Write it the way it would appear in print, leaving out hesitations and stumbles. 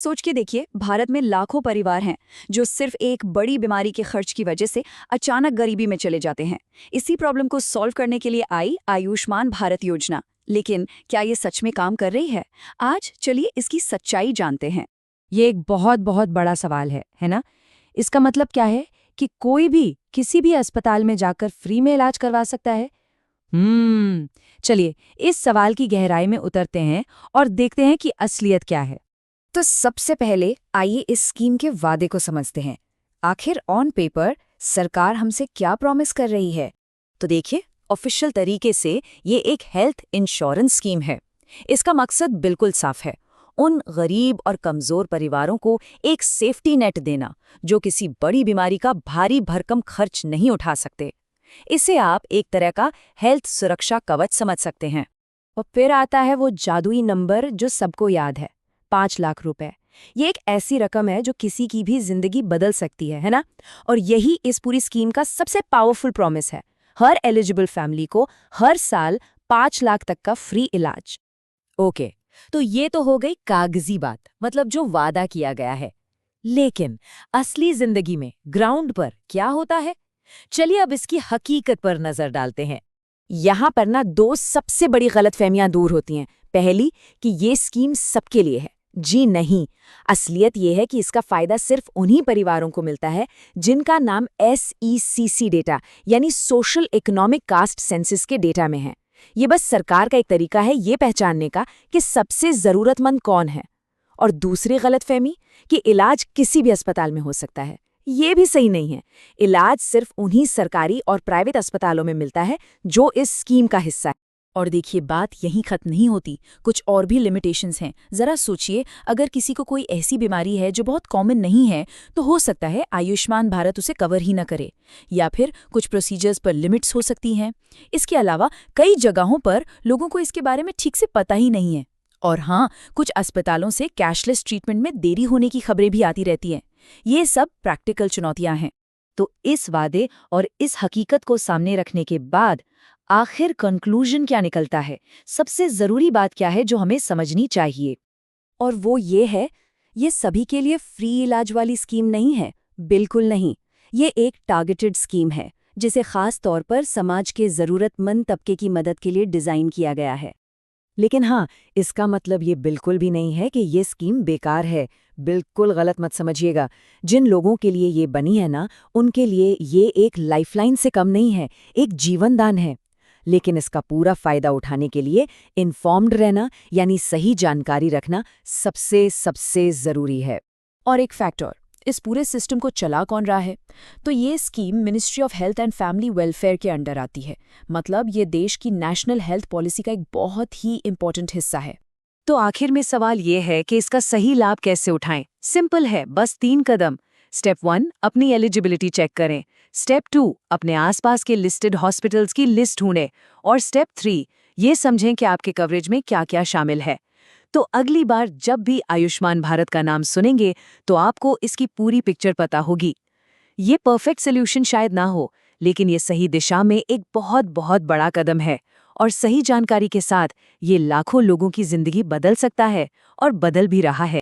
सोच के देखिए, भारत में लाखों परिवार हैं जो सिर्फ एक बड़ी बीमारी के खर्च की वजह से अचानक गरीबी में चले जाते हैं। इसी प्रॉब्लम को सॉल्व करने के लिए आई आयुष्मान भारत योजना। लेकिन क्या ये सच में काम कर रही है? आज चलिए इसकी सच्चाई जानते हैं। ये एक बहुत बहुत बड़ा सवाल है ना? इसका मतलब क्या है कि कोई भी किसी भी अस्पताल में जाकर फ्री में इलाज करवा सकता है? चलिए इस सवाल की गहराई में उतरते हैं और देखते हैं कि असलियत क्या है। तो सबसे पहले आइए इस स्कीम के वादे को समझते हैं। आखिर ऑन पेपर सरकार हमसे क्या प्रॉमिस कर रही है? तो देखिए, ऑफिशियल तरीके से ये एक हेल्थ इंश्योरेंस स्कीम है। इसका मकसद बिल्कुल साफ है, उन गरीब और कमजोर परिवारों को एक सेफ्टी नेट देना जो किसी बड़ी बीमारी का भारी भरकम खर्च नहीं उठा सकते। इसे आप एक तरह का हेल्थ सुरक्षा कवच समझ सकते हैं। और फिर आता है वो जादुई नंबर जो सबको याद है, 5 लाख रुपए। ये एक ऐसी रकम है जो किसी की भी जिंदगी बदल सकती है ना? और यही इस पूरी स्कीम का सबसे पावरफुल प्रॉमिस है। हर एलिजिबल फैमिली को हर साल 5 लाख तक का फ्री इलाज। ओके, तो ये तो हो गई कागजी बात, मतलब जो वादा किया गया है। लेकिन असली जिंदगी में ग्राउंड पर क्या होता है? चलिए अब इसकी हकीकत पर नजर डालते हैं। यहाँ पर ना दो सबसे बड़ी गलतफहमियां दूर होती हैं। पहली कि ये स्कीम सबके लिए है। जी नहीं, असलियत ये है कि इसका फायदा सिर्फ उन्हीं परिवारों को मिलता है जिनका नाम SECC डेटा यानी सोशल इकोनॉमिक कास्ट सेंसस के डेटा में है। ये बस सरकार का एक तरीका है ये पहचानने का कि सबसे जरूरतमंद कौन है। और दूसरी गलतफहमी कि इलाज किसी भी अस्पताल में हो सकता है, ये भी सही नहीं है। इलाज सिर्फ उन्हीं सरकारी और प्राइवेट अस्पतालों में मिलता है जो इस स्कीम का हिस्सा है। और देखिए, बात यहीं खत्म नहीं होती, कुछ और भी लिमिटेशंस हैं। जरा सोचिए, अगर किसी को कोई ऐसी बीमारी है जो बहुत कॉमन नहीं है, तो हो सकता है आयुष्मान भारत उसे कवर ही न करे, या फिर कुछ प्रोसीजर्स पर लिमिट्स हो सकती हैं। इसके अलावा कई जगहों पर लोगों को इसके बारे में ठीक से पता ही नहीं है। और हाँ, कुछ अस्पतालों से कैशलेस ट्रीटमेंट में देरी होने की खबरें भी आती रहती हैं। ये सब प्रैक्टिकल चुनौतियां हैं। तो इस वादे और इस हकीकत को सामने रखने के बाद आखिर कंक्लूजन क्या निकलता है? सबसे जरूरी बात क्या है जो हमें समझनी चाहिए? और वो ये है, ये सभी के लिए फ्री इलाज वाली स्कीम नहीं है, बिल्कुल नहीं। ये एक टारगेटेड स्कीम है जिसे खास तौर पर समाज के जरूरतमंद तबके की मदद के लिए डिजाइन किया गया है। लेकिन हाँ, इसका मतलब ये बिल्कुल भी नहीं है कि ये स्कीम बेकार है। बिल्कुल गलत मत समझिएगा। जिन लोगों के लिए ये बनी है ना, उनके लिए ये एक लाइफलाइन से कम नहीं है, एक जीवन दान है। लेकिन इसका पूरा फायदा उठाने के लिए इन्फॉर्म्ड रहना यानी सही जानकारी रखना सबसे सबसे जरूरी है। और एक फैक्टर, इस पूरे सिस्टम को चला कौन रहा है? तो ये scheme ministry of health and family welfare के अंडर आती है। मतलब ये देश की नेशनल हेल्थ पॉलिसी का एक बहुत ही इंपॉर्टेंट हिस्सा है। तो आखिर में सवाल ये है कि इसका सही लाभ कैसे उठाएं? सिंपल है, बस 3 कदम। स्टेप 1, अपनी एलिजिबिलिटी चेक करें। स्टेप 2, अपने आसपास के लिस्टेड हॉस्पिटल्स की लिस्ट ढूंढें। और स्टेप 3, ये समझें कि आपके कवरेज में क्या क्या शामिल है। तो अगली बार जब भी आयुष्मान भारत का नाम सुनेंगे तो आपको इसकी पूरी पिक्चर पता होगी। ये परफेक्ट सोल्यूशन शायद ना हो, लेकिन ये सही दिशा में एक बहुत बहुत बड़ा कदम है। और सही जानकारी के साथ ये लाखों लोगों की जिंदगी बदल सकता है, और बदल भी रहा है।